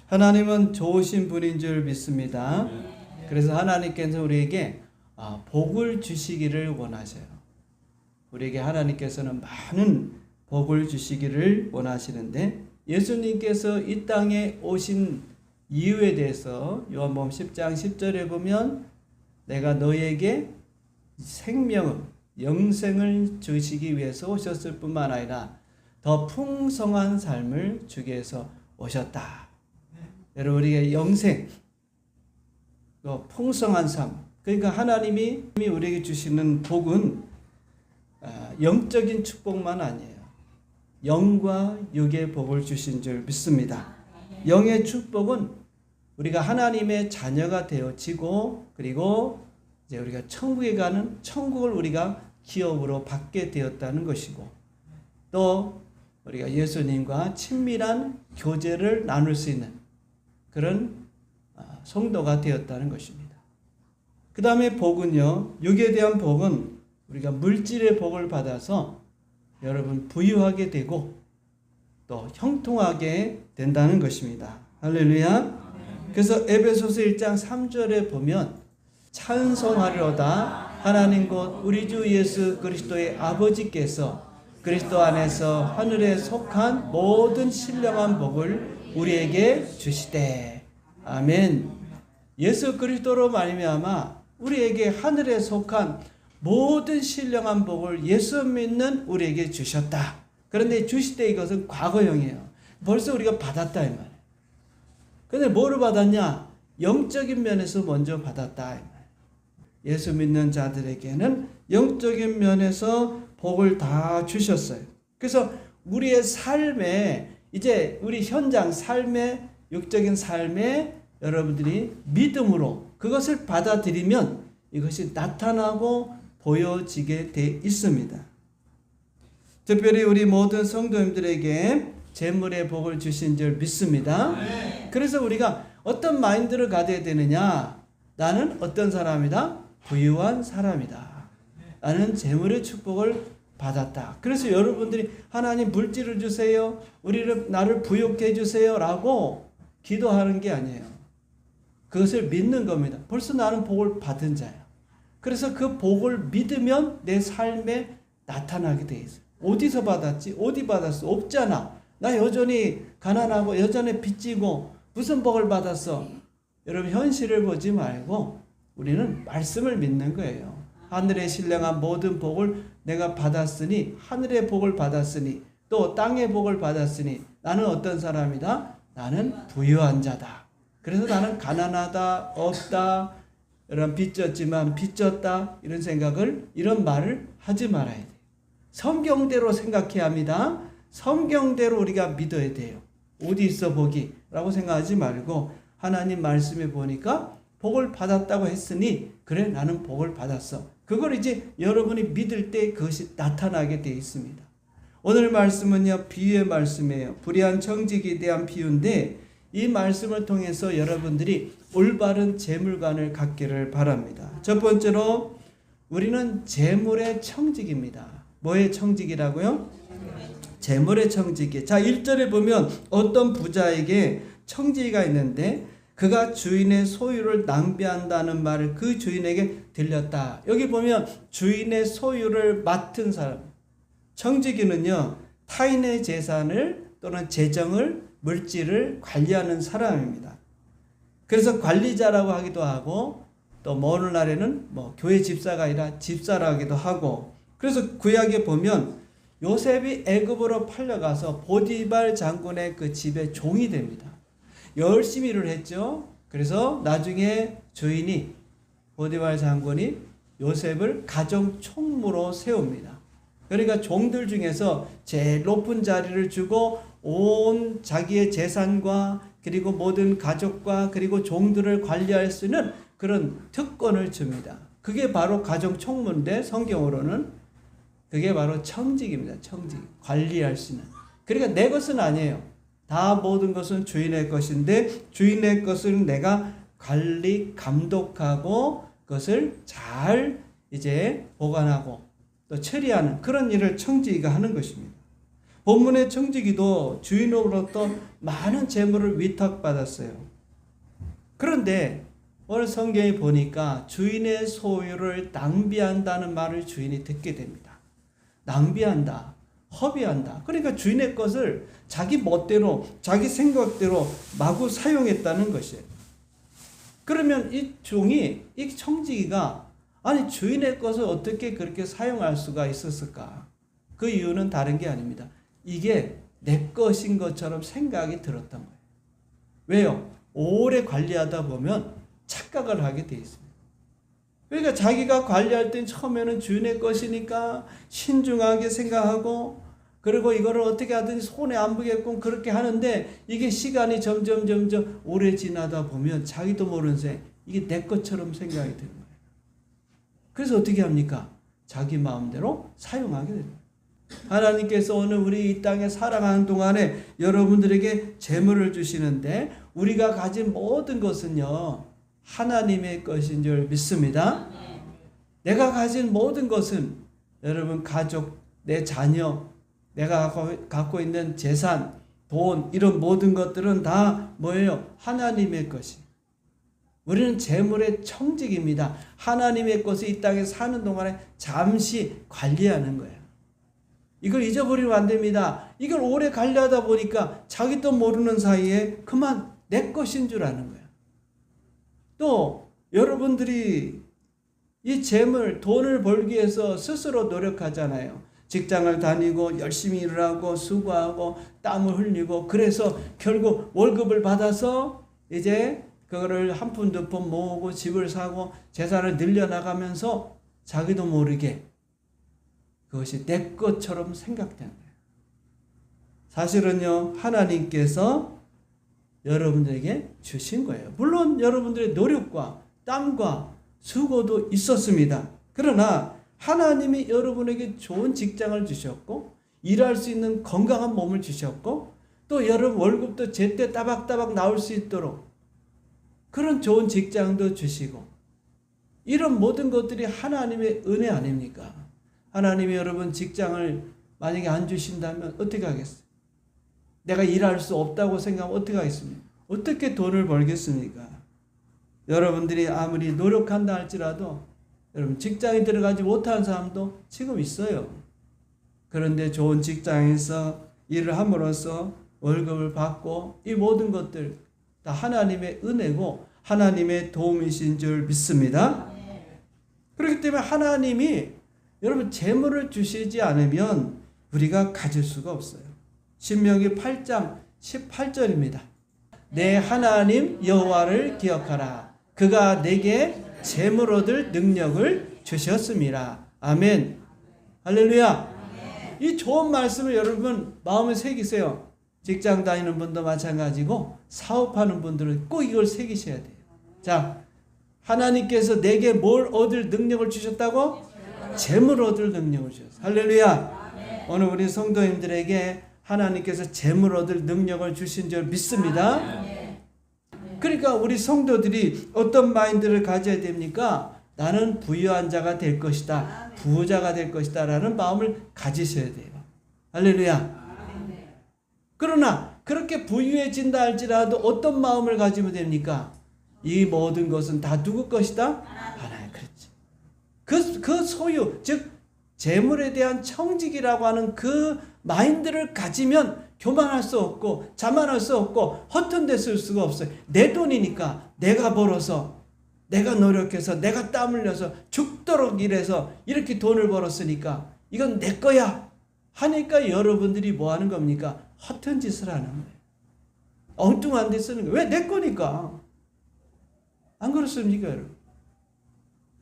하나님은 좋으신 분인 줄 믿습니다. 그래서 하나님께서 우리에게 복을 주시기를 원하셔요. 우리에게 하나님께서는 많은 복을 주시기를 원하시는데, 예수님께서 이 땅에 오신 이유에 대해서 요한복음 10장 10절에 보면 내가 너에게 생명을, 영생을 주시기 위해서 오셨을 뿐만 아니라 더 풍성한 삶을 주기 위해서 오셨다. 여러분, 우리의 영생, 또 풍성한 삶, 그러니까 하나님이 우리에게 주시는 복은 영적인 축복만 아니에요. 영과 육의 복을 주신 줄 믿습니다. 영의 축복은 우리가 하나님의 자녀가 되어지고, 그리고 이제 우리가 천국에 가는, 천국을 우리가 기업으로 받게 되었다는 것이고, 또 우리가 예수님과 친밀한 교제를 나눌 수 있는 그런 성도가 되었다는 것입니다. 그 다음에 복은요, 육에 대한 복은 우리가 물질의 복을 받아서 여러분 부유하게 되고 또 형통하게 된다는 것입니다. 할렐루야. 그래서 에베소서 1장 3절에 보면 찬송하리로다 하나님 곧 우리 주 예수 그리스도의 아버지께서 그리스도 안에서 하늘에 속한 모든 신령한 복을 우리에게 주시되. 아멘. 예수 그리스도로 말미암아 우리에게 하늘에 속한 모든 신령한 복을 예수 믿는 우리에게 주셨다. 그런데 주시되 이것은 과거형이에요. 벌써 우리가 받았다 이 말이에요. 근데 뭐를 받았냐? 영적인 면에서 먼저 받았다 이 말이에요. 예수 믿는 자들에게는 영적인 면에서 복을 다 주셨어요. 그래서 우리의 삶에, 이제 우리 현장 삶의, 육적인 삶에 여러분들이 믿음으로 그것을 받아들이면 이것이 나타나고 보여지게 돼 있습니다. 특별히 우리 모든 성도님들에게 재물의 복을 주신 줄 믿습니다. 그래서 우리가 어떤 마인드를 가져야 되느냐? 나는 어떤 사람이다? 부유한 사람이다. 나는 재물의 축복을 받았다. 그래서 여러분들이 하나님 물질을 주세요, 나를 부욕해 주세요 라고 기도하는 게 아니에요. 그것을 믿는 겁니다. 벌써 나는 복을 받은 자야. 그래서 그 복을 믿으면 내 삶에 나타나게 돼 있어요. 어디서 받았지? 어디 받았어? 없잖아. 나 여전히 가난하고 여전히 빚지고 무슨 복을 받았어? 여러분, 현실을 보지 말고 우리는 말씀을 믿는 거예요. 하늘의 신령한 모든 복을 내가 받았으니, 하늘의 복을 받았으니, 또 땅의 복을 받았으니 나는 어떤 사람이다? 나는 부유한 자다. 그래서 나는 가난하다, 없다, 이런 빚졌지만 빚졌다, 이런 생각을, 이런 말을 하지 말아야 돼요. 성경대로 생각해야 합니다. 성경대로 우리가 믿어야 돼요. 어디 있어 복이? 라고 생각하지 말고 하나님 말씀에 보니까 복을 받았다고 했으니 그래 나는 복을 받았어. 그걸 이제 여러분이 믿을 때 그것이 나타나게 되어 있습니다. 오늘 말씀은요, 비유의 말씀이에요. 불의한 청지기에 대한 비유인데 이 말씀을 통해서 여러분들이 올바른 재물관을 갖기를 바랍니다. 첫 번째로 우리는 재물의 청지기입니다. 뭐의 청지기라고요? 재물의 청지기. 자, 1절에 보면 어떤 부자에게 청지기가 있는데 그가 주인의 소유를 낭비한다는 말을 그 주인에게 들렸다. 여기 보면 주인의 소유를 맡은 사람. 청지기는요, 타인의 재산을 또는 재정을, 물질을 관리하는 사람입니다. 그래서 관리자라고 하기도 하고, 또 오늘날에는 교회 집사가 아니라 집사라고 하기도 하고, 그래서 구약에 보면 요셉이 애굽으로 팔려가서 보디발 장군의 그 집에 종이 됩니다. 열심히 일을 했죠. 그래서 나중에 주인이, 보디발 장군이 요셉을 가정 총무로 세웁니다. 그러니까 종들 중에서 제일 높은 자리를 주고 온 자기의 재산과 그리고 모든 가족과 그리고 종들을 관리할 수 있는 그런 특권을 줍니다. 그게 바로 가정 총무인데 성경으로는 그게 바로 청직입니다. 청직. 관리할 수 있는. 그러니까 내 것은 아니에요. 다 모든 것은 주인의 것인데 주인의 것을 내가 관리, 감독하고 그것을 잘 이제 보관하고 또 처리하는 그런 일을 청지기가 하는 것입니다. 본문의 청지기도 주인으로부터 많은 재물을 위탁받았어요. 그런데 오늘 성경에 보니까 주인의 소유를 낭비한다는 말을 주인이 듣게 됩니다. 낭비한다, 허비한다. 그러니까 주인의 것을 자기 멋대로, 자기 생각대로 마구 사용했다는 것이에요. 그러면 이 종이, 이 청지기가 아니 주인의 것을 어떻게 그렇게 사용할 수가 있었을까? 그 이유는 다른 게 아닙니다. 이게 내 것인 것처럼 생각이 들었던 거예요. 왜요? 오래 관리하다 보면 착각을 하게 돼 있습니다. 그러니까 자기가 관리할 땐 처음에는 주인의 것이니까 신중하게 생각하고 그리고 이거를 어떻게 하든지 손에 안 보게끔 그렇게 하는데 이게 시간이 점점 오래 지나다 보면 자기도 모르는 새 이게 내 것처럼 생각이 드는 거예요. 그래서 어떻게 합니까? 자기 마음대로 사용하게 됩니다. 하나님께서 오늘 우리 이 땅에 살아가는 동안에 여러분들에게 재물을 주시는데 우리가 가진 모든 것은요 하나님의 것인 줄 믿습니다. 내가 가진 모든 것은 여러분 가족, 내 자녀, 내가 갖고 있는 재산, 돈 이런 모든 것들은 다 뭐예요? 하나님의 것이. 우리는 재물의 청직입니다. 하나님의 것을 이 땅에 사는 동안에 잠시 관리하는 거예요. 이걸 잊어버리면 안 됩니다. 이걸 오래 관리하다 보니까 자기도 모르는 사이에 그만 내 것인 줄 아는 거예요. 또 여러분들이 이 재물, 돈을 벌기 위해서 스스로 노력하잖아요. 직장을 다니고 열심히 일을 하고 수고하고 땀을 흘리고 그래서 결국 월급을 받아서 이제 그거를 한 푼 두 푼 모으고 집을 사고 재산을 늘려나가면서 자기도 모르게 그것이 내 것처럼 생각되는 거예요. 사실은요 하나님께서 여러분들에게 주신 거예요. 물론 여러분들의 노력과 땀과 수고도 있었습니다. 그러나 하나님이 여러분에게 좋은 직장을 주셨고 일할 수 있는 건강한 몸을 주셨고 또 여러분 월급도 제때 따박따박 나올 수 있도록 그런 좋은 직장도 주시고 이런 모든 것들이 하나님의 은혜 아닙니까? 하나님이 여러분 직장을 만약에 안 주신다면 어떻게 하겠어요? 내가 일할 수 없다고 생각하면 어떻게 하겠습니까? 어떻게 돈을 벌겠습니까? 여러분들이 아무리 노력한다 할지라도 여러분 직장에 들어가지 못한 사람도 지금 있어요. 그런데 좋은 직장에서 일을 함으로써 월급을 받고 이 모든 것들 다 하나님의 은혜고 하나님의 도움이신 줄 믿습니다. 그렇기 때문에 하나님이 여러분 재물을 주시지 않으면 우리가 가질 수가 없어요. 신명기 8장 18절입니다. 내 하나님 여호와를 기억하라. 그가 내게 재물 얻을 능력을 주셨습니다. 아멘. 할렐루야. 이 좋은 말씀을 여러분 마음에 새기세요. 직장 다니는 분도 마찬가지고 사업하는 분들은 꼭 이걸 새기셔야 돼요. 자, 하나님께서 내게 뭘 얻을 능력을 주셨다고? 재물 얻을 능력을 주셨어요. 할렐루야. 오늘 우리 성도님들에게 하나님께서 재물 얻을 능력을 주신 줄 믿습니다. 그러니까 우리 성도들이 어떤 마인드를 가져야 됩니까? 나는 부유한 자가 될 것이다. 부자가 될 것이다. 라는 마음을 가지셔야 돼요. 할렐루야. 그러나 그렇게 부유해진다 할지라도 어떤 마음을 가지면 됩니까? 이 모든 것은 다 누구 것이다? 하나님. 그렇지. 그 소유, 즉 재물에 대한 청직이라고 하는 그 마인드를 가지면 교만할 수 없고 자만할 수 없고 허튼데 쓸 수가 없어요. 내 돈이니까 내가 벌어서 내가 노력해서 내가 땀 흘려서 죽도록 일해서 이렇게 돈을 벌었으니까 이건 내 거야 하니까 여러분들이 뭐 하는 겁니까? 허튼 짓을 하는 거예요. 엉뚱한 데 쓰는 거예요. 왜? 내 거니까. 안 그렇습니까 여러분?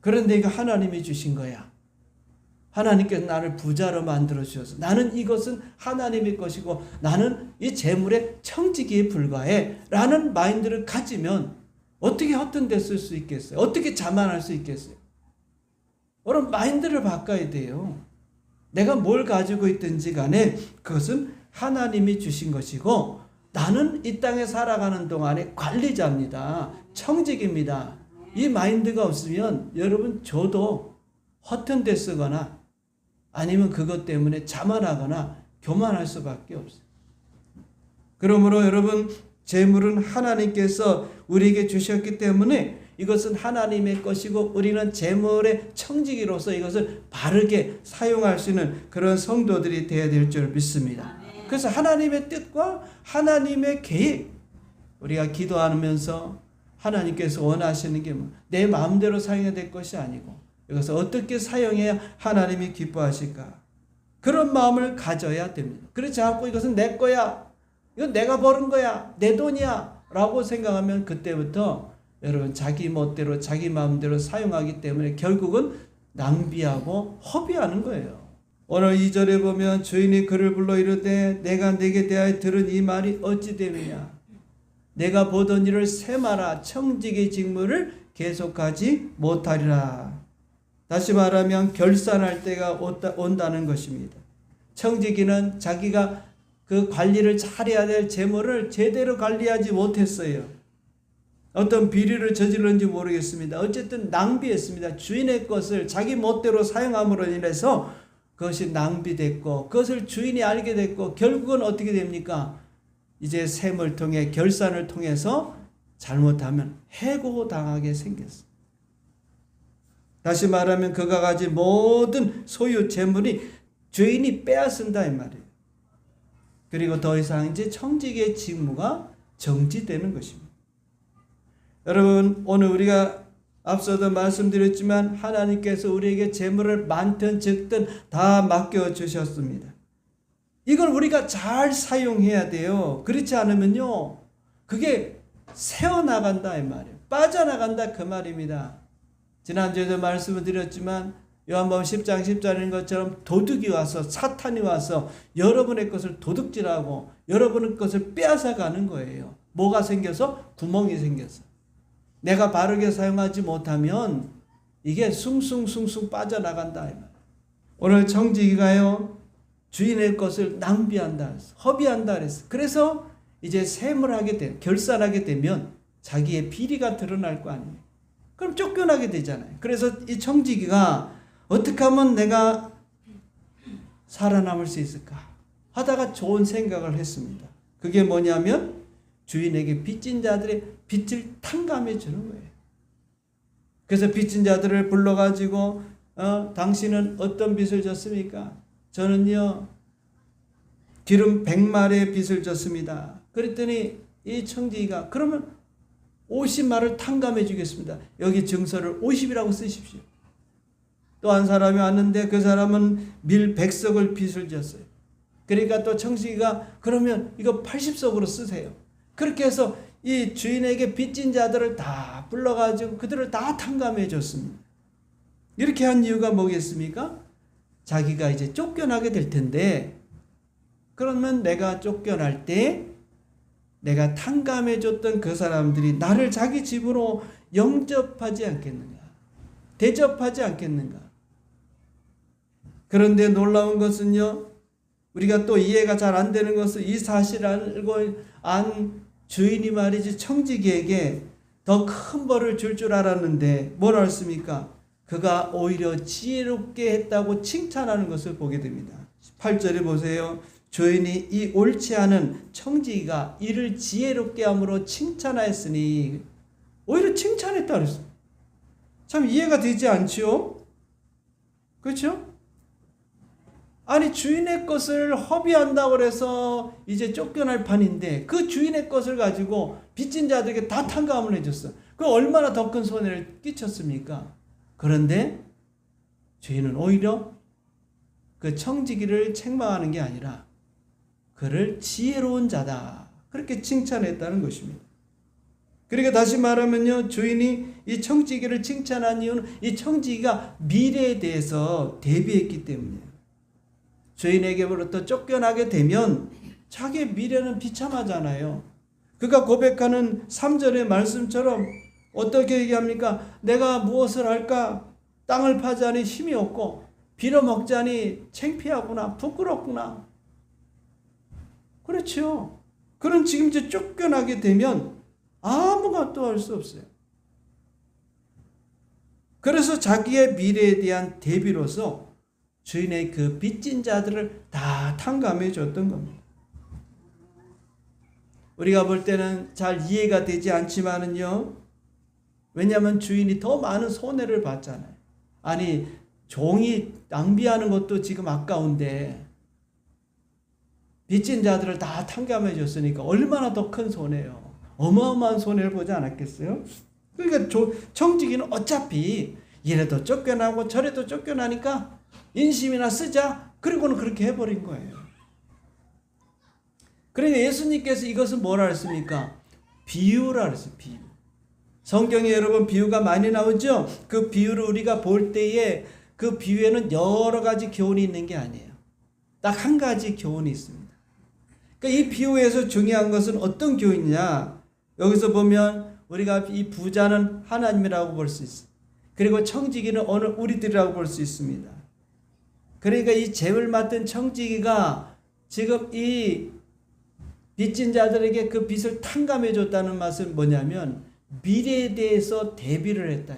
그런데 이거 하나님이 주신 거야. 하나님께서 나를 부자로 만들어 주셔서 나는 이것은 하나님의 것이고 나는 이 재물의 청지기에 불과해 라는 마인드를 가지면 어떻게 허튼 데 쓸 수 있겠어요? 어떻게 자만할 수 있겠어요? 여러분 마인드를 바꿔야 돼요. 내가 뭘 가지고 있든지 간에 그것은 하나님이 주신 것이고 나는 이 땅에 살아가는 동안에 관리자입니다. 청직입니다. 이 마인드가 없으면 여러분 저도 허튼 데 쓰거나 아니면 그것 때문에 자만하거나 교만할 수밖에 없어요. 그러므로 여러분, 재물은 하나님께서 우리에게 주셨기 때문에 이것은 하나님의 것이고 우리는 재물의 청지기로서 이것을 바르게 사용할 수 있는 그런 성도들이 되어야 될 줄 믿습니다. 그래서 하나님의 뜻과 하나님의 계획, 우리가 기도하면서 하나님께서 원하시는 게 내 마음대로 사용해야 될 것이 아니고 이것을 어떻게 사용해야 하나님이 기뻐하실까, 그런 마음을 가져야 됩니다. 그렇지 않고 이것은 내 거야, 이건 내가 버는 거야, 내 돈이야 라고 생각하면 그때부터 여러분 자기 멋대로 자기 마음대로 사용하기 때문에 결국은 낭비하고 허비하는 거예요. 오늘 2절에 보면 주인이 그를 불러 이르되 내가 네게 대하여 들은 이 말이 어찌 됨이냐, 내가 보던 일을 세마라 청지기 직무를 계속하지 못하리라. 다시 말하면 결산할 때가 온다는 것입니다. 청지기는 자기가 그 관리를 잘해야 될 재물을 제대로 관리하지 못했어요. 어떤 비리를 저질렀는지 모르겠습니다. 어쨌든 낭비했습니다. 주인의 것을 자기 멋대로 사용함으로 인해서 그것이 낭비됐고 그것을 주인이 알게 됐고 결국은 어떻게 됩니까? 이제 셈을 통해 결산을 통해서 잘못하면 해고당하게 생겼어요. 다시 말하면 그가 가진 모든 소유 재물이 주인이 빼앗은다 이 말이에요. 그리고 더 이상 이제 청지기의 직무가 정지되는 것입니다. 여러분, 오늘 우리가 앞서도 말씀드렸지만 하나님께서 우리에게 재물을 많든 적든 다 맡겨주셨습니다. 이걸 우리가 잘 사용해야 돼요. 그렇지 않으면요, 그게 새어나간다 이 말이에요. 빠져나간다 그 말입니다. 지난주에도 말씀을 드렸지만 요한복음 10장 10절인 것처럼 도둑이 와서, 사탄이 와서 여러분의 것을 도둑질하고 여러분의 것을 빼앗아가는 거예요. 뭐가 생겨서? 구멍이 생겨서. 내가 바르게 사용하지 못하면 이게 숭숭숭숭 빠져나간다. 오늘 청지기가요, 주인의 것을 낭비한다, 허비한다 그랬어요. 그래서 이제 셈을 하게 되면, 결산하게 되면 자기의 비리가 드러날 거 아닙니까? 그럼 쫓겨나게 되잖아요. 그래서 이 청지기가 어떻게 하면 내가 살아남을 수 있을까 하다가 좋은 생각을 했습니다. 그게 뭐냐면 주인에게 빚진 자들의 빚을 탕감해 주는 거예요. 그래서 빚진 자들을 불러가지고 당신은 어떤 빚을 졌습니까? 저는요 기름 100마리의 빚을 졌습니다. 그랬더니 이 청지기가 그러면 50마리를 탕감해 주겠습니다. 여기 증서를 50이라고 쓰십시오. 또 한 사람이 왔는데 그 사람은 밀 100석을 빚을 졌어요. 그러니까 또 청지기가 그러면 이거 80석으로 쓰세요. 그렇게 해서 이 주인에게 빚진 자들을 다 불러가지고 그들을 다 탕감해 줬습니다. 이렇게 한 이유가 뭐겠습니까? 자기가 이제 쫓겨나게 될 텐데, 그러면 내가 쫓겨날 때 내가 탕감해 줬던 그 사람들이 나를 자기 집으로 영접하지 않겠는가, 대접하지 않겠는가. 그런데 놀라운 것은요, 우리가 또 이해가 잘 안 되는 것은 이 사실을 알고 안 주인이 말이지 청지기에게 더 큰 벌을 줄 알았는데 뭘 했습니까? 그가 오히려 지혜롭게 했다고 칭찬하는 것을 보게 됩니다. 8절에 보세요. 주인이 이 옳지 않은 청지기가 이를 지혜롭게 함으로 칭찬하였으니, 오히려 칭찬했다 그랬어요. 참 이해가 되지 않지요? 그렇죠? 아니 주인의 것을 허비한다고 해서 이제 쫓겨날 판인데 그 주인의 것을 가지고 빚진 자들에게 다 탕감을 해줬어. 그 얼마나 더 큰 손해를 끼쳤습니까? 그런데 주인은 오히려 그 청지기를 책망하는 게 아니라 그를 지혜로운 자다, 그렇게 칭찬했다는 것입니다. 그러니까 다시 말하면요, 주인이 이 청지기를 칭찬한 이유는 이 청지기가 미래에 대해서 대비했기 때문이에요. 주인에게로부터 쫓겨나게 되면 자기의 미래는 비참하잖아요. 그가 고백하는 3절의 말씀처럼 어떻게 얘기합니까? 내가 무엇을 할까? 땅을 파자니 힘이 없고 빌어먹자니 창피하구나, 부끄럽구나. 그렇죠. 그런 지금 이제 쫓겨나게 되면 아무것도 할 수 없어요. 그래서 자기의 미래에 대한 대비로서 주인의 그 빚진 자들을 다 탕감해 줬던 겁니다. 우리가 볼 때는 잘 이해가 되지 않지만은요, 왜냐하면 주인이 더 많은 손해를 봤잖아요. 아니, 종이 낭비하는 것도 지금 아까운데 빚진 자들을 다 탕감해 줬으니까 얼마나 더 큰 손해요. 어마어마한 손해를 보지 않았겠어요? 그러니까 청지기는 어차피 이래도 쫓겨나고 저래도 쫓겨나니까 인심이나 쓰자, 그리고는 그렇게 해버린 거예요. 그러니까 예수님께서 이것은 뭐라 했습니까? 비유라 그랬어요. 비유. 성경에 여러분 비유가 많이 나오죠? 그 비유를 우리가 볼 때에 그 비유에는 여러 가지 교훈이 있는 게 아니에요. 딱 한 가지 교훈이 있습니다. 그러니까 이 비유에서 중요한 것은 어떤 교훈이냐? 여기서 보면 우리가 이 부자는 하나님이라고 볼 수 있어요. 그리고 청지기는 오늘 우리들이라고 볼 수 있습니다. 그러니까 이 재물 맡은 청지기가 지금 이 빚진 자들에게 그 빚을 탕감해 줬다는 말은 뭐냐면 미래에 대해서 대비를 했다.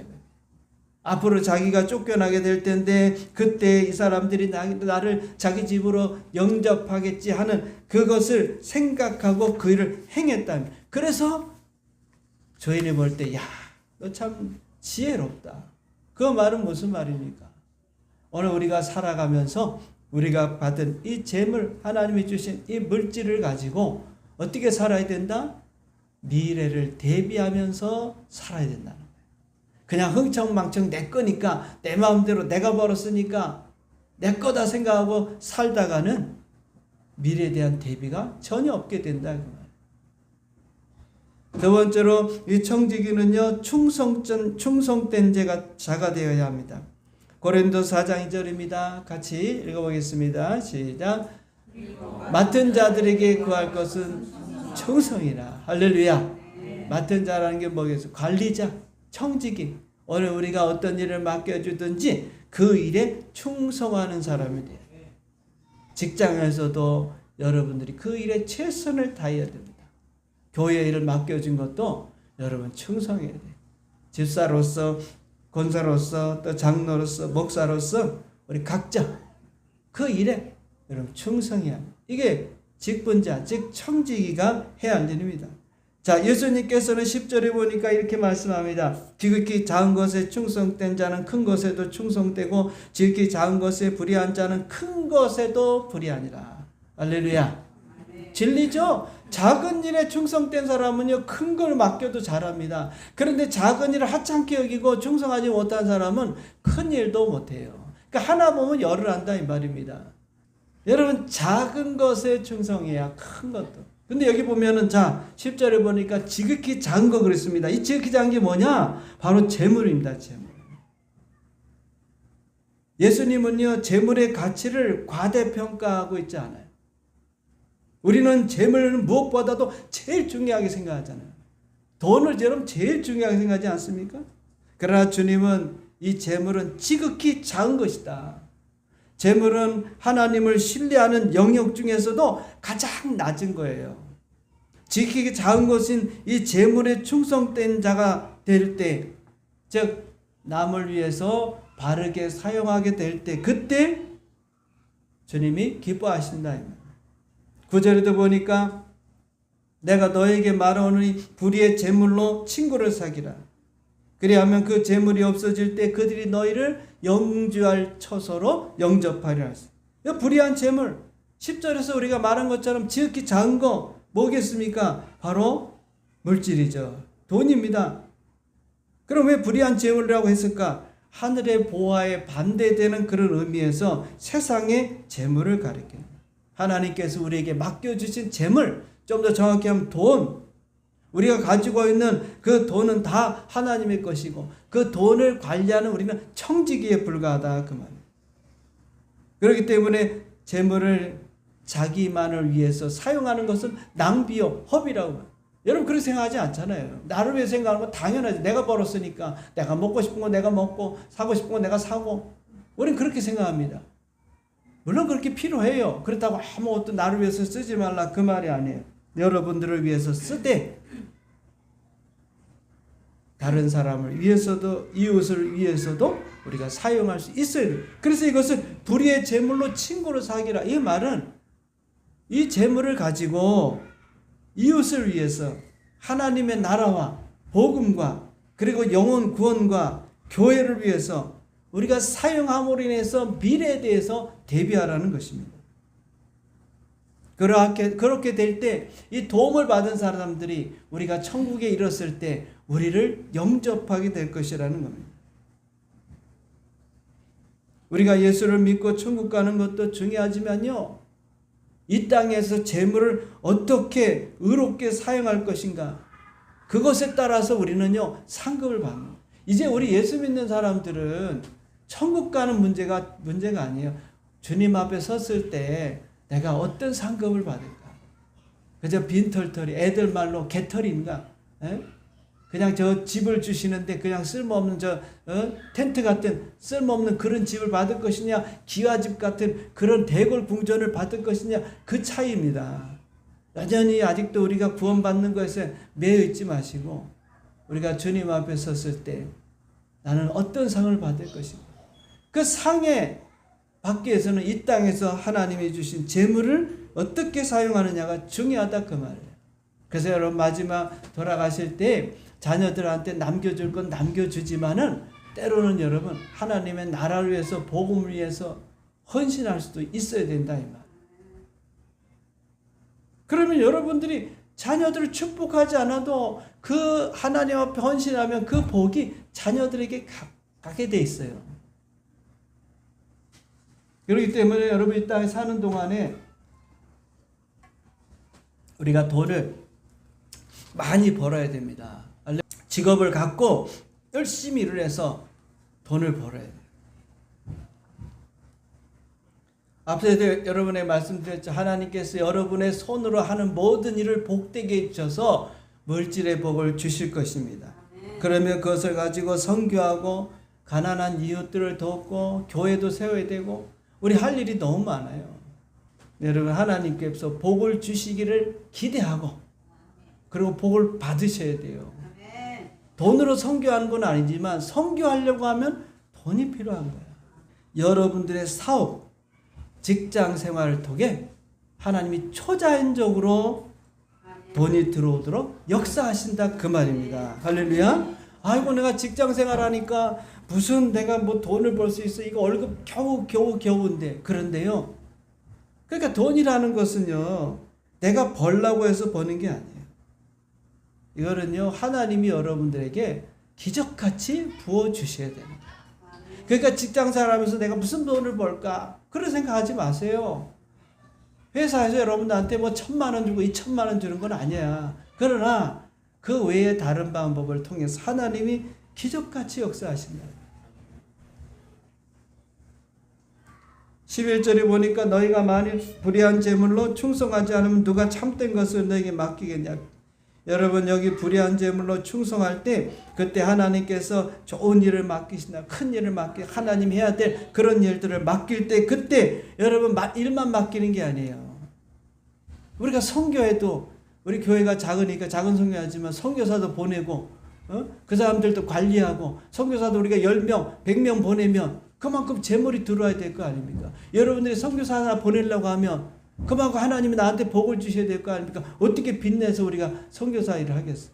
앞으로 자기가 쫓겨나게 될 텐데 그때 이 사람들이 나를 자기 집으로 영접하겠지 하는 그것을 생각하고 그 일을 행했다. 그래서 주인이 볼 때 야, 너 참 지혜롭다. 그 말은 무슨 말입니까? 오늘 우리가 살아가면서 우리가 받은 이 재물, 하나님이 주신 이 물질을 가지고 어떻게 살아야 된다? 미래를 대비하면서 살아야 된다는 거예요. 그냥 흥청망청 내 거니까, 내 마음대로 내가 벌었으니까 내 거다 생각하고 살다가는 미래에 대한 대비가 전혀 없게 된다. 그 말이에요. 두 번째로 이 청지기는요, 충성된 자가 되어야 합니다. 고린도 4장 2절입니다. 같이 읽어보겠습니다. 시작. 맡은 자들에게 구할 것은 충성이라. 할렐루야. 맡은 자라는 게 뭐겠어요? 관리자, 청지기. 오늘 우리가 어떤 일을 맡겨주든지 그 일에 충성하는 사람이 돼요. 직장에서도 여러분들이 그 일에 최선을 다해야 됩니다. 교회 일을 맡겨준 것도 여러분 충성해야 돼요. 집사로서, 권사로서, 또 장로로서, 목사로서 우리 각자 그 일에 여러분 충성해야 합니다. 이게 직분자, 즉 청지기가 해야 할 일입니다. 자, 예수님께서는 10절에 보니까 이렇게 말씀합니다. 지극히 작은 것에 충성된 자는 큰 것에도 충성되고 지극히 작은 것에 불의한 자는 큰 것에도 불의하니라. 할렐루야. 진리죠? 작은 일에 충성된 사람은요, 큰 걸 맡겨도 잘합니다. 그런데 작은 일을 하찮게 여기고 충성하지 못한 사람은 큰 일도 못해요. 그러니까 하나 보면 열을 한다 이 말입니다. 여러분, 작은 것에 충성해야 큰 것도. 근데 여기 보면은, 자, 10절에 보니까 지극히 작은 거 그랬습니다. 이 지극히 작은 게 뭐냐? 바로 재물입니다, 재물. 예수님은요, 재물의 가치를 과대평가하고 있지 않아요. 우리는 재물을 무엇보다도 제일 중요하게 생각하잖아요. 돈을 여러분 제일 중요하게 생각하지 않습니까? 그러나 주님은 이 재물은 지극히 작은 것이다. 재물은 하나님을 신뢰하는 영역 중에서도 가장 낮은 거예요. 지극히 작은 것인 이 재물에 충성된 자가 될 때, 즉 남을 위해서 바르게 사용하게 될 때, 그때 주님이 기뻐하신다. 9절에도 보니까 내가 너에게 말하오니 불의의 재물로 친구를 사귀라. 그리하면 그 재물이 없어질 때 그들이 너희를 영주할 처소로 영접하리라. 불의한 재물, 10절에서 우리가 말한 것처럼 지극히 작은 거 뭐겠습니까? 바로 물질이죠. 돈입니다. 그럼 왜 불의한 재물이라고 했을까? 하늘의 보화에 반대되는 그런 의미에서 세상의 재물을 가리킵니다. 하나님께서 우리에게 맡겨주신 재물, 좀 더 정확히 하면 돈, 우리가 가지고 있는 그 돈은 다 하나님의 것이고 그 돈을 관리하는 우리는 청지기에 불과하다 그 말이에요. 그렇기 때문에 재물을 자기만을 위해서 사용하는 것은 낭비요, 허비라고 말해요. 여러분 그렇게 생각하지 않잖아요. 나를 위해 생각하는 건 당연하지. 내가 벌었으니까 내가 먹고 싶은 거 내가 먹고 사고 싶은 거 내가 사고, 우리는 그렇게 생각합니다. 물론 그렇게 필요해요. 그렇다고 아무것도 나를 위해서 쓰지 말라 그 말이 아니에요. 여러분들을 위해서 쓰되 다른 사람을 위해서도 이웃을 위해서도 우리가 사용할 수 있어야 돼요. 그래서 이것을 불의의 재물로 친구로 사귀라. 이 말은 이 재물을 가지고 이웃을 위해서 하나님의 나라와 복음과 그리고 영혼 구원과 교회를 위해서 우리가 사용함으로 인해서 미래에 대해서 대비하라는 것입니다. 그렇게 될 때 이 도움을 받은 사람들이 우리가 천국에 이뤘을 때 우리를 영접하게 될 것이라는 겁니다. 우리가 예수를 믿고 천국 가는 것도 중요하지만요, 이 땅에서 재물을 어떻게 의롭게 사용할 것인가, 그것에 따라서 우리는요 상급을 받는 거예요. 이제 우리 예수 믿는 사람들은 천국 가는 문제가 아니에요. 주님 앞에 섰을 때 내가 어떤 상급을 받을까? 그저 빈털털이, 애들 말로 개털인가? 그냥 저 집을 주시는데 그냥 쓸모없는 텐트 같은 쓸모없는 그런 집을 받을 것이냐, 기와집 같은 그런 대골궁전을 받을 것이냐, 그 차이입니다. 여전히 아직도 우리가 구원받는 것에 매여 있지 마시고 우리가 주님 앞에 섰을 때 나는 어떤 상을 받을 것인가, 그 상에 받기 위해서는 이 땅에서 하나님이 주신 재물을 어떻게 사용하느냐가 중요하다, 그 말이에요. 그래서 여러분 마지막 돌아가실 때 자녀들한테 남겨줄 건 남겨주지만은 때로는 여러분 하나님의 나라를 위해서 복음을 위해서 헌신할 수도 있어야 된다, 이 말. 그러면 여러분들이 자녀들을 축복하지 않아도 그 하나님 앞에 헌신하면 그 복이 자녀들에게 가게 돼 있어요. 그렇기 때문에 여러분 이 땅에 사는 동안에 우리가 돈을 많이 벌어야 됩니다. 직업을 갖고 열심히 일을 해서 돈을 벌어야 돼요. 앞서도 여러분에 말씀드렸죠. 하나님께서 여러분의 손으로 하는 모든 일을 복되게 해주셔서 물질의 복을 주실 것입니다. 그러면 그것을 가지고 선교하고 가난한 이웃들을 돕고 교회도 세워야 되고 우리 할 일이 너무 많아요. 여러분 하나님께서 복을 주시기를 기대하고 그리고 복을 받으셔야 돼요. 돈으로 선교하는 건 아니지만 선교하려고 하면 돈이 필요한 거예요. 여러분들의 사업, 직장 생활을 통해 하나님이 초자연적으로 돈이 들어오도록 역사하신다, 그 말입니다. 할렐루야. 아이고 내가 직장 생활하니까 무슨 내가 뭐 돈을 벌 수 있어, 이거 월급 겨우인데. 그런데요, 그러니까 돈이라는 것은요 내가 벌라고 해서 버는 게 아니에요. 이거는요 하나님이 여러분들에게 기적같이 부어주셔야 됩니다. 그러니까 직장생활하면서 내가 무슨 돈을 벌까 그런 생각하지 마세요. 회사에서 여러분들한테 뭐 1,000만 원 주고 2,000만 원 주는 건 아니야. 그러나 그 외에 다른 방법을 통해서 하나님이 기적같이 역사하신다. 11절에 보니까 너희가 만일 불의한 재물로 충성하지 않으면 누가 참된 것을 너에게 맡기겠냐. 여러분 여기 불의한 재물로 충성할 때 그때 하나님께서 좋은 일을 맡기신다, 큰 일을 하나님 해야 될 그런 일들을 맡길 때 그때 여러분 일만 맡기는 게 아니에요. 우리가 선교해도 우리 교회가 작으니까 작은 선교하지만 선교사도 보내고 그 사람들도 관리하고 선교사도 우리가 10명 100명 보내면 그만큼 재물이 들어와야 될 거 아닙니까? 여러분들이 선교사 하나 보내려고 하면 그만큼 하나님이 나한테 복을 주셔야 될 거 아닙니까? 어떻게 빚내서 우리가 선교사 일을 하겠어요?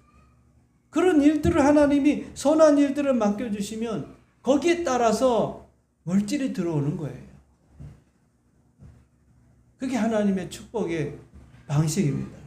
그런 일들을 하나님이 선한 일들을 맡겨주시면 거기에 따라서 물질이 들어오는 거예요. 그게 하나님의 축복의 방식입니다.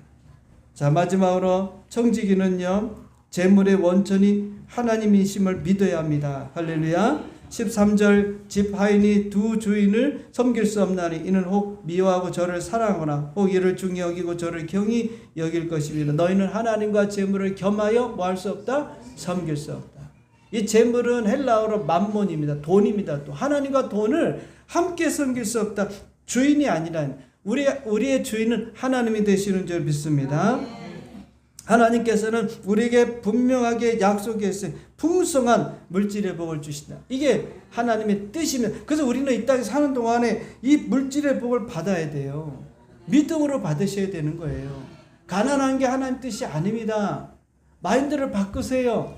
자, 마지막으로 청지기는요 재물의 원천이 하나님이심을 믿어야 합니다. 할렐루야. 13절 집 하인이 두 주인을 섬길 수 없나니 이는 혹 미워하고 저를 사랑하거나 혹 이를 중히 여기고 저를 경히 여길 것입니다. 너희는 하나님과 재물을 겸하여 뭐 할 수 없다? 섬길 수 없다. 이 재물은 헬라어로 맘몬입니다. 돈입니다. 또 하나님과 돈을 함께 섬길 수 없다. 주인이 아니라 우리의 주인은 하나님이 되시는 줄 믿습니다. 하나님께서는 우리에게 분명하게 약속했어요. 풍성한 물질의 복을 주신다. 이게 하나님의 뜻이면, 그래서 우리는 이 땅에 사는 동안에 이 물질의 복을 받아야 돼요. 믿음으로 받으셔야 되는 거예요. 가난한 게 하나님 뜻이 아닙니다. 마인드를 바꾸세요.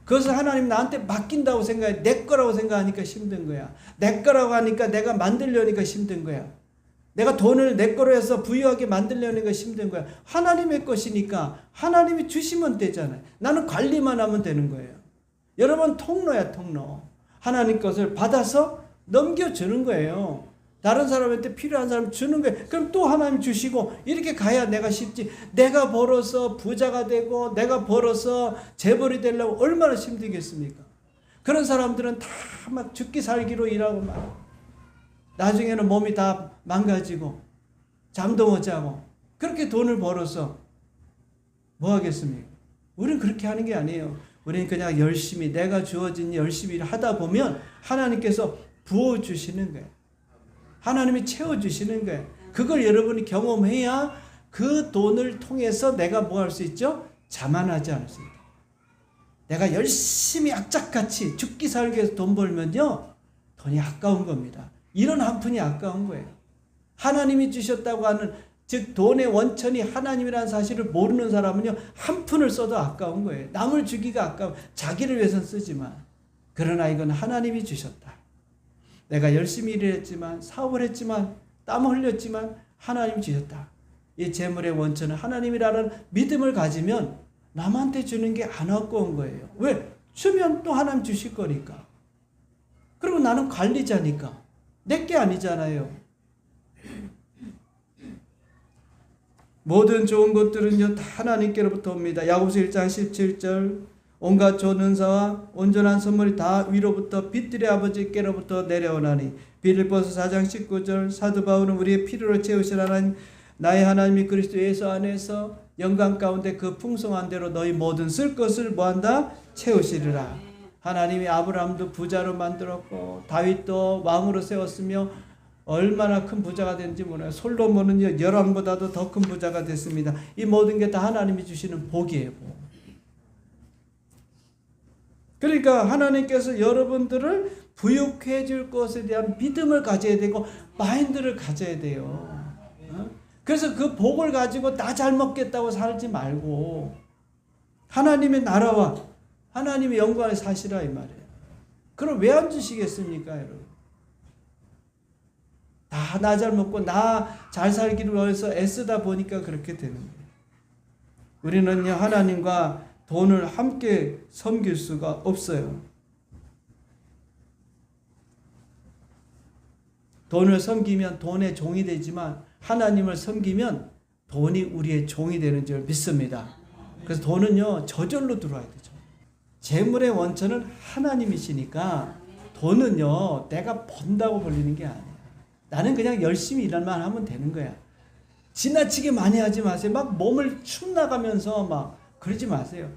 그것을 하나님 나한테 맡긴다고 생각해. 내 거라고 생각하니까 힘든 거야. 내 거라고 하니까 내가 만들려니까 힘든 거야. 내가 돈을 내 거로 해서 부유하게 만들려니까 힘든 거야. 하나님의 것이니까 하나님이 주시면 되잖아요. 나는 관리만 하면 되는 거예요. 여러분 통로야, 통로. 하나님 것을 받아서 넘겨주는 거예요. 다른 사람한테 필요한 사람 주는 거예요. 그럼 또 하나님 주시고 이렇게 가야 내가 쉽지. 내가 벌어서 부자가 되고 내가 벌어서 재벌이 되려고 얼마나 힘들겠습니까? 그런 사람들은 다 막 죽기 살기로 일하고 막 나중에는 몸이 다 망가지고 잠도 못 자고 그렇게 돈을 벌어서 뭐 하겠습니까? 우리는 그렇게 하는 게 아니에요. 우리는 그냥 열심히 내가 주어진 열심히 하다 보면 하나님께서 부어주시는 거예요. 하나님이 채워주시는 거예요. 그걸 여러분이 경험해야 그 돈을 통해서 내가 뭐 할 수 있죠? 자만하지 않을 수 있다. 내가 열심히 악착같이 죽기 살기 위해서 돈 벌면요, 돈이 아까운 겁니다. 이런 한 푼이 아까운 거예요. 하나님이 주셨다고 하는, 즉 돈의 원천이 하나님이라는 사실을 모르는 사람은요, 한 푼을 써도 아까운 거예요. 남을 주기가 아까워. 자기를 위해서는 쓰지만, 그러나 이건 하나님이 주셨다. 내가 열심히 일을 했지만, 사업을 했지만, 땀을 흘렸지만 하나님이 주셨다. 이 재물의 원천은 하나님이라는 믿음을 가지면 남한테 주는 게 안 아까운 거예요. 왜? 주면 또 하나님 주실 거니까. 그리고 나는 관리자니까. 내게 아니잖아요. 모든 좋은 것들은요 다 하나님께로부터 옵니다. 야고보서 1장 17절 온갖 좋은 은사와 온전한 선물이 다 위로부터 빛들의 아버지께로부터 내려오나니. 빌립보서 4장 19절 사도 바울은 우리의 필요를 채우실 하나님 나의 하나님이 그리스도 예수 안에서 영광 가운데 그 풍성한 대로 너희 모든 쓸 것을 뭐한다? 채우시리라. 하나님이 아브라함도 부자로 만들었고 다윗도 왕으로 세웠으며 얼마나 큰 부자가 됐는지 몰라요. 솔로몬은 열왕보다도 더 큰 부자가 됐습니다. 이 모든 게 다 하나님이 주시는 복이에요. 복. 그러니까 하나님께서 여러분들을 부유해 줄 것에 대한 믿음을 가져야 되고 마인드를 가져야 돼요. 그래서 그 복을 가지고 나 잘 먹겠다고 살지 말고 하나님의 나라와 하나님의 영광에 사시라 이 말이에요. 그럼 왜 안 주시겠습니까, 여러분? 다 나 잘 먹고 나 잘 살기를 위해서 애쓰다 보니까 그렇게 되는 거예요. 우리는요 하나님과 돈을 함께 섬길 수가 없어요. 돈을 섬기면 돈의 종이 되지만 하나님을 섬기면 돈이 우리의 종이 되는 줄 믿습니다. 그래서 돈은요 저절로 들어와야 되죠. 재물의 원천은 하나님이시니까 돈은요 내가 번다고 벌리는 게 아니에요. 나는 그냥 열심히 일만 하면 되는 거야. 지나치게 많이 하지 마세요. 막 몸을 축 나가면서 막 그러지 마세요.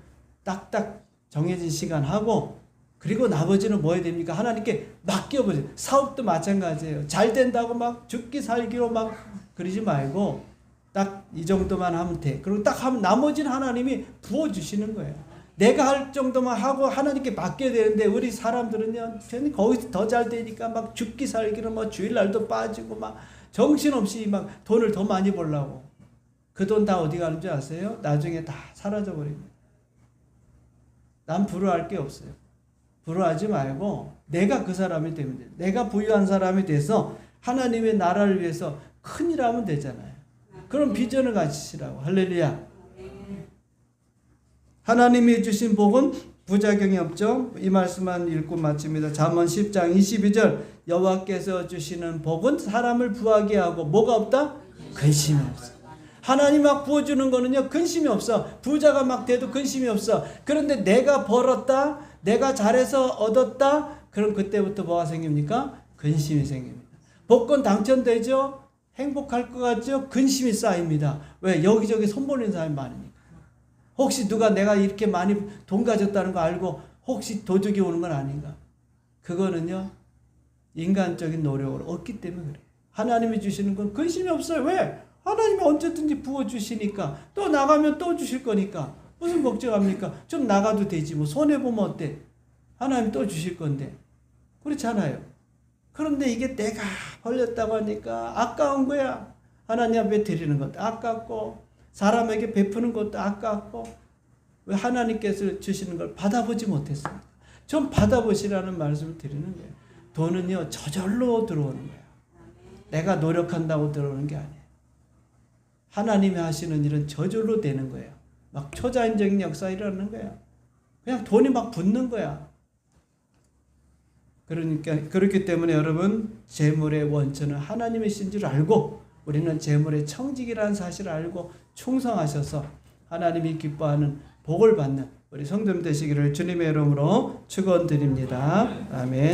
딱딱 정해진 시간 하고 그리고 나머지는 뭐 해야 됩니까? 하나님께 맡겨보세요. 사업도 마찬가지예요. 잘 된다고 막 죽기 살기로 막 그러지 말고 딱 이 정도만 하면 돼. 그리고 딱 하면 나머지는 하나님이 부어주시는 거예요. 내가 할 정도만 하고 하나님께 맡겨야 되는데 우리 사람들은요 괜히 거기서 더 잘 되니까 막 죽기 살기로 막 주일날도 빠지고 막 정신없이 막 돈을 더 많이 벌려고. 그 돈 다 어디 가는 줄 아세요? 나중에 다 사라져 버립니다. 난 부러워할 게 없어요. 부러워하지 말고 내가 그 사람이 되면 돼요. 내가 부유한 사람이 돼서 하나님의 나라를 위해서 큰일 하면 되잖아요. 그럼 비전을 가지시라고. 할렐루야. 하나님이 주신 복은 부작용이 없죠. 이 말씀만 읽고 마칩니다. 잠언 10장 22절 여호와께서 주시는 복은 사람을 부하게 하고 뭐가 없다? 근심이 없어. 하나님 막 부어주는 거는요 근심이 없어. 부자가 막 돼도 근심이 없어. 그런데 내가 벌었다, 내가 잘해서 얻었다, 그럼 그때부터 뭐가 생깁니까? 근심이 생깁니다. 복권 당첨되죠? 행복할 것 같죠? 근심이 쌓입니다. 왜? 여기저기 손벌리는 사람이 많으니까. 혹시 누가 내가 이렇게 많이 돈 가졌다는 거 알고 혹시 도둑이 오는 건 아닌가? 그거는요 인간적인 노력을 얻기 때문에 그래요. 하나님이 주시는 건 근심이 없어요. 왜? 하나님이 언제든지 부어주시니까. 또 나가면 또 주실 거니까 무슨 걱정합니까? 좀 나가도 되지 뭐. 손해보면 어때? 하나님 또 주실 건데. 그렇잖아요. 그런데 이게 내가 벌렸다고 하니까 아까운 거야. 하나님 앞에 드리는 것도 아깝고 사람에게 베푸는 것도 아깝고 왜 하나님께서 주시는 걸 받아보지 못했습니까? 좀 받아보시라는 말씀을 드리는 거예요. 돈은요, 저절로 들어오는 거예요. 내가 노력한다고 들어오는 게 아니에요. 하나님이 하시는 일은 저절로 되는 거예요. 막 초자연적인 역사 일어나는 거예요. 그냥 돈이 막 붙는 거야. 그러니까, 그렇기 때문에 여러분, 재물의 원천은 하나님이신 줄 알고, 우리는 재물의 청직이라는 사실을 알고 충성하셔서 하나님이 기뻐하는 복을 받는 우리 성도님 되시기를 주님의 이름으로 축원드립니다. 아멘.